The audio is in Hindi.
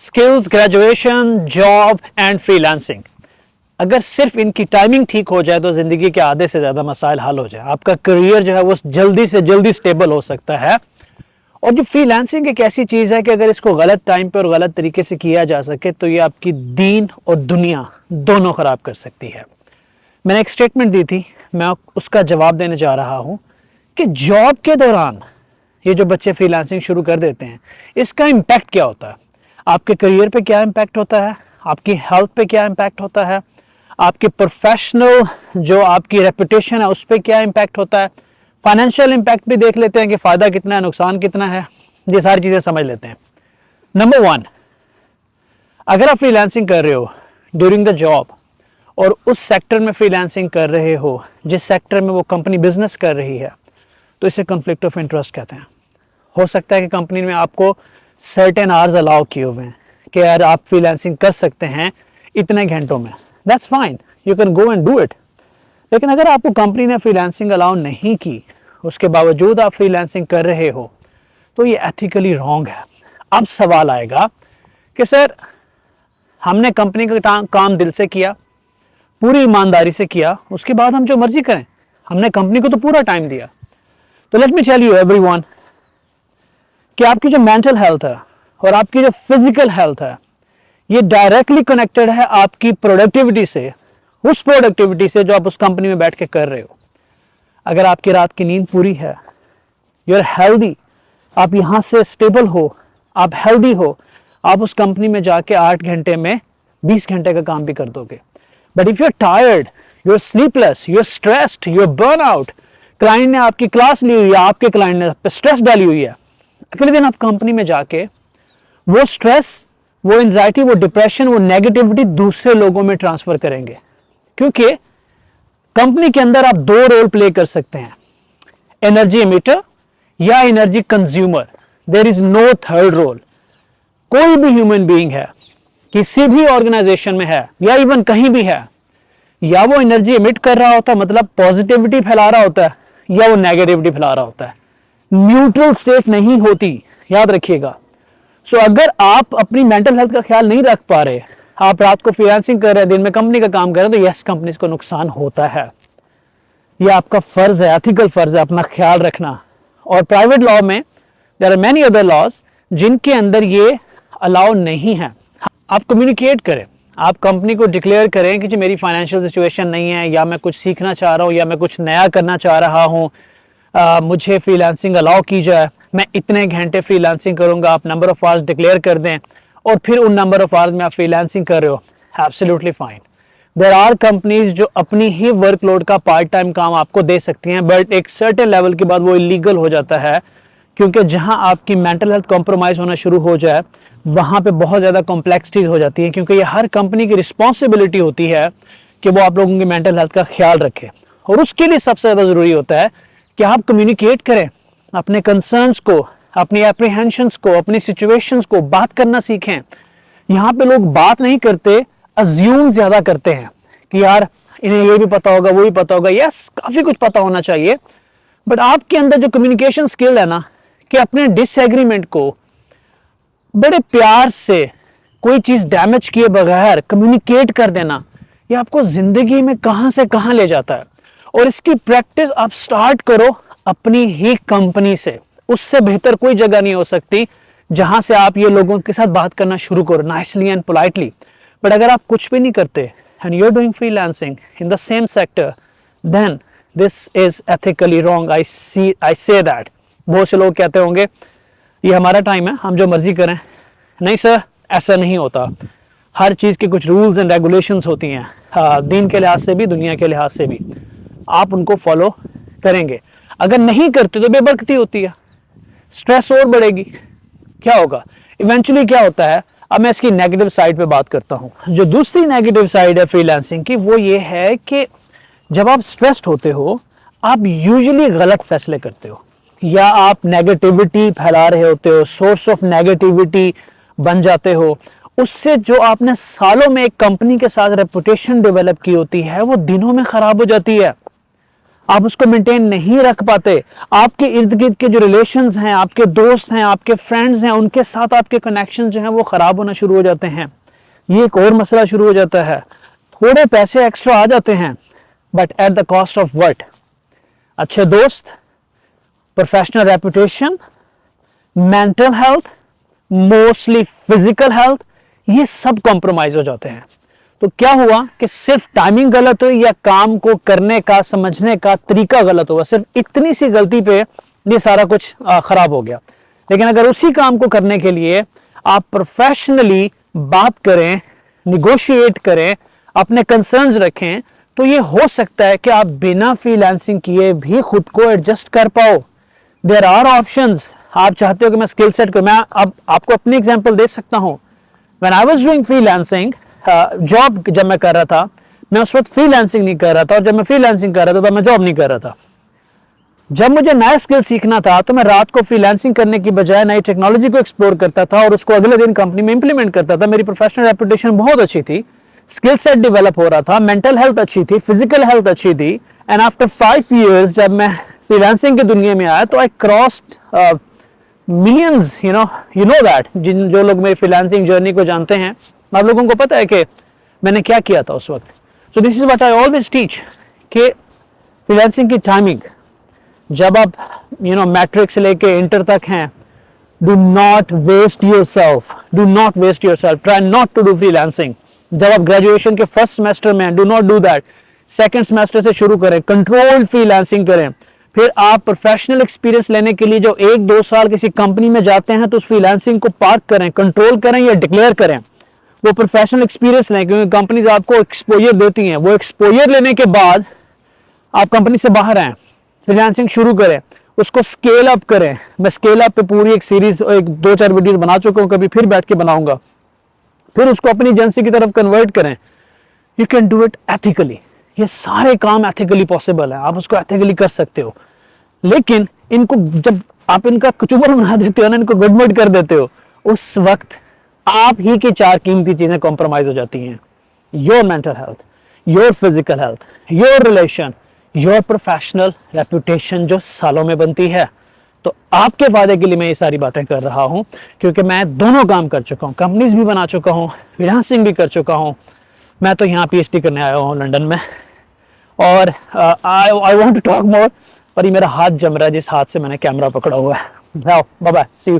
Skills, graduation, job and freelancing. अगर सिर्फ इनकी टाइमिंग ठीक हो जाए तो ज़िंदगी के आधे से ज़्यादा मसाइल हल हो जाए। आपका करियर जो है वो जल्दी से जल्दी स्टेबल हो सकता है। और जो फ्रीलांसिंग एक ऐसी चीज़ है कि अगर इसको गलत टाइम पे और गलत तरीके से किया जा सके तो ये आपकी दीन और दुनिया दोनों ख़राब कर सकती है। मैंने एक स्टेटमेंट दी थी, मैं उसका जवाब देने जा रहा हूँ कि जॉब के दौरान ये जो बच्चे फ्रीलांसिंग शुरू कर देते हैं, इसका इम्पैक्ट क्या होता है। आपके करियर पे क्या इम्पैक्ट होता है, आपकी हेल्थ पे क्या इम्पैक्ट होता है, आपके प्रोफेशनल जो आपकी रेपुटेशन है उस पर क्या इम्पैक्ट होता है, फाइनेंशियल इम्पैक्ट भी देख लेते हैं कि फ़ायदा कितना है, नुकसान कितना है, ये सारी चीज़ें समझ लेते हैं। नंबर 1, अगर आप फ्रीलांसिंग कर रहे हो ड्यूरिंग द जॉब और उस सेक्टर में फ्रीलांसिंग कर रहे हो जिस सेक्टर में वो कंपनी बिजनेस कर रही है, तो इसे कॉन्फ्लिक्ट ऑफ इंटरेस्ट कहते हैं। हो सकता है कि कंपनी में आपको सर्टेन आवर्स अलाउ किए हुए हैं कि यार आप फ्रीलांसिंग कर सकते हैं इतने घंटों में, that's fine, you can go and do it. लेकिन अगर आपको कंपनी ने फ्रीलांसिंग अलाउ नहीं की, उसके बावजूद आप फ्रीलांसिंग कर रहे हो, तो ये एथिकली रॉन्ग है। अब सवाल आएगा कि सर हमने कंपनी का काम दिल से किया, पूरी ईमानदारी से किया, उसके बाद हम जो मर्जी करें, हमने कंपनी को तो पूरा टाइम दिया। तो let me tell you everyone कि आपकी जो मेंटल हेल्थ है और आपकी जो फिजिकल हेल्थ है ये डायरेक्टली कनेक्टेड है आपकी प्रोडक्टिविटी से, उस प्रोडक्टिविटी से जो आप उस कंपनी में बैठ के कर रहे हो। अगर आपकी रात की नींद पूरी है, यू आर हेल्दी, आप यहाँ से स्टेबल हो, आप हेल्दी हो, आप उस कंपनी में जाके 8 घंटे में 20 घंटे का काम भी कर दोगे। But if you are tired, you are sleepless, you are stressed, you are burn out, client ने आपकी क्लास ली हुई है, आपके क्लाइंट ने स्ट्रेस डाली हुई है, अगले दिन आप कंपनी में जाके वो स्ट्रेस, वो एंजाइटी, वो डिप्रेशन, वो नेगेटिविटी दूसरे लोगों में ट्रांसफर करेंगे। क्योंकि कंपनी के अंदर आप 2 रोल प्ले कर सकते हैं, एनर्जी एमिटर या energy consumer. There is no third role. कोई भी ह्यूमन बीइंग है, किसी भी ऑर्गेनाइजेशन में है या इवन कहीं भी है, या वो एनर्जी एमिट कर रहा होता है, मतलब पॉजिटिविटी फैला रहा होता है, या वो नेगेटिविटी फैला रहा होता है। न्यूट्रल स्टेट नहीं होती, याद रखिएगा। सो अगर आप अपनी मेंटल हेल्थ का ख्याल नहीं रख पा रहे, आप रात को फ्रीलांसिंग कर रहे हैं, दिन में कंपनी का काम कर रहे हैं, तो यस, कंपनी को नुकसान होता है। यह आपका फर्ज है, एथिकल फर्ज है अपना ख्याल रखना। और प्राइवेट लॉ में there are many other laws जिनके अंदर ये अलाउ नहीं है। आप कम्युनिकेट करें, आप कंपनी को डिक्लेयर करें कि जी मेरी फाइनेंशियल सिचुएशन नहीं है, या मैं कुछ सीखना चाह रहा हूँ, या मैं कुछ नया करना चाह रहा हूँ, मुझे फ्रीलांसिंग अलाउ की जाए, मैं इतने घंटे फ्रीलांसिंग करूंगा। आप नंबर ऑफ आवर्स डिक्लेयर कर दें और फिर उन नंबर ऑफ आवर्स में आप फ्रीलांसिंग कर रहे हो, absolutely fine. There are companies जो अपनी ही वर्कलोड का पार्ट टाइम काम आपको दे सकती हैं, बट एक सर्टेन लेवल के बाद वो इलीगल हो जाता है, क्योंकि जहां आपकी मेंटल हेल्थ कॉम्प्रोमाइज होना शुरू हो जाए वहां पे बहुत ज़्यादा कॉम्प्लेक्सिटीज हो जाती है, क्योंकि ये हर कंपनी की रिस्पॉन्सिबिलिटी होती है कि वो आप लोगों की मेंटल हेल्थ का ख्याल रखे। और उसके लिए सबसे ज़्यादा ज़रूरी होता है कि आप कम्युनिकेट करें अपने कंसर्न्स को, अपनी एप्रीहेंशंस को, अपनी सिचुएशंस को, बात करना सीखें। यहाँ पे लोग बात नहीं करते, अज्यूम ज़्यादा करते हैं कि यार इन्हें ये भी पता होगा, वो भी पता होगा। यस, काफ़ी कुछ पता होना चाहिए, बट आपके अंदर जो कम्युनिकेशन स्किल है ना, कि अपने डिसएग्रीमेंट को बड़े प्यार से, कोई चीज़ डैमेज किए बगैर कम्युनिकेट कर देना, ये आपको ज़िंदगी में कहाँ से कहाँ ले जाता है। और इसकी प्रैक्टिस आप स्टार्ट करो अपनी ही कंपनी से। उससे बेहतर कोई जगह नहीं हो सकती जहां से आप ये लोगों के साथ बात करना शुरू करो नाइसली एंड पोलाइटली। बट अगर आप कुछ भी नहीं करते and you are doing freelancing in the same sector, then this is ethically wrong. I say that. बहुत से लोग कहते होंगे ये हमारा टाइम है, हम जो मर्जी करें। नहीं सर, ऐसा नहीं होता। हर चीज़ के कुछ रूल्स एंड रेगुलेशंस होती हैं, दीन के लिहाज से भी, दुनिया के लिहाज से भी। आप उनको फॉलो करेंगे, अगर नहीं करते तो बेबरकती होती है, स्ट्रेस और बढ़ेगी। क्या होगा इवेंचुअली, क्या होता है, अब मैं इसकी नेगेटिव साइड पे बात करता हूँ। जो दूसरी नेगेटिव साइड है फ्रीलांसिंग की, वो ये है कि जब आप स्ट्रेस्ड होते हो, आप यूजुअली गलत फैसले करते हो, या आप नेगेटिविटी फैला रहे होते हो, सोर्स ऑफ नेगेटिविटी बन जाते हो। उससे जो आपने सालों में एक कंपनी के साथ रेपुटेशन डेवलप की होती है, वो दिनों में खराब हो जाती है। आप उसको मेंटेन नहीं रख पाते, आपके इर्द गिर्द के जो रिलेशंस हैं, आपके दोस्त हैं, आपके फ्रेंड्स हैं, उनके साथ आपके कनेक्शन जो हैं वो खराब होना शुरू हो जाते हैं। ये एक और मसला शुरू हो जाता है। थोड़े पैसे एक्स्ट्रा आ जाते हैं, but at the cost of what? अच्छे दोस्त, professional reputation, mental health, mostly physical health, ये सब कॉम्प्रोमाइज हो जाते हैं। तो क्या हुआ कि सिर्फ टाइमिंग गलत हुई या काम को करने का, समझने का तरीका गलत हुआ, सिर्फ इतनी सी गलती पे ये सारा कुछ खराब हो गया। लेकिन अगर उसी काम को करने के लिए आप प्रोफेशनली बात करें, निगोशिएट करें, अपने कंसर्न्स रखें, तो ये हो सकता है कि आप बिना फ्रीलांसिंग किए भी खुद को एडजस्ट कर पाओ। There are options. आप चाहते हो कि मैं स्किल सेट को, मैं अब आपको अपनी एग्जांपल दे सकता हूं। When I was doing freelancing, job जब मैं कर रहा था, मैं उस वक्त फ्रीलांसिंग नहीं कर रहा था, और जब मैं फ्रीलांसिंग कर रहा था तब मैं जॉब नहीं कर रहा था। जब मुझे नया स्किल सीखना था तो मैं रात को फ्रीलांसिंग करने की बजाय नई टेक्नोलॉजी को एक्सप्लोर करता था और उसको अगले दिन कंपनी में इंप्लीमेंट करता था। मेरी प्रोफेशनल रेपुटेशन बहुत अच्छी थी, स्किल सेट डेवलप हो रहा था, मेंटल हेल्थ अच्छी थी, फिजिकल हेल्थ अच्छी थी। एंड आफ्टर 5 years जब मैं फ्रीलांसिंग की दुनिया में आया तो आई crossed millions, you know that, जो लोग मेरी फ्रीलांसिंग जर्नी को जानते हैं, आप लोगों को पता है कि मैंने क्या किया था उस वक्त। So this is what I always teach कि फ्रीलांसिंग की टाइमिंग, जब आप मैट्रिक से लेके इंटर तक हैं, do not waste yourself, do not waste yourself, try not to do freelancing. जब आप ग्रेजुएशन के फर्स्ट सेमेस्टर में, do not do that. Second semester से शुरू करें, कंट्रोल्ड फ्रीलांसिंग करें। फिर आप प्रोफेशनल एक्सपीरियंस लेने के लिए जो 1-2 साल किसी कंपनी में जाते हैं तो उस फ्रीलांसिंग को पार्क करें, कंट्रोल करें या डिक्लेयर करें, वो प्रोफेशनल एक्सपीरियंस लें, क्योंकि कंपनीज आपको एक्सपोजर देती हैं। वो एक्सपोजर लेने के बाद आप कंपनी से बाहर आए, फ्रीलांसिंग शुरू करें, उसको स्केल अप करें। मैं स्केल अप पे पूरी एक सीरीज, 2-4 वीडियोस बना चुका हूं, कभी फिर बैठ के बनाऊंगा। फिर उसको अपनी एजेंसी की तरफ कन्वर्ट करें। You can do it ethically. ये सारे काम एथिकली पॉसिबल है, आप उसको एथिकली कर सकते हो। लेकिन इनको जब आप इनका कचूबर बना देते हो ना, इनको गड़बड़ कर देते हो, उस वक्त आप ही की 4 कीमती चीजें कॉम्प्रोमाइज हो जाती हैं। Your mental health, your physical health, your relation, your professional reputation, जो सालों में बनती है। तो आपके फायदे के लिए मैं ये सारी बातें कर रहा हूं, क्योंकि मैं दोनों काम कर चुका हूं, कंपनीज भी बना चुका हूं, फ्रीलांसिंग भी कर चुका हूं। मैं तो यहाँ PhD करने आया हूँ लंदन में, और I want to talk more, पर ये मेरा हाथ जम रहा है जिस हाथ से मैंने कैमरा पकड़ा हुआ है। Bye bye, see you.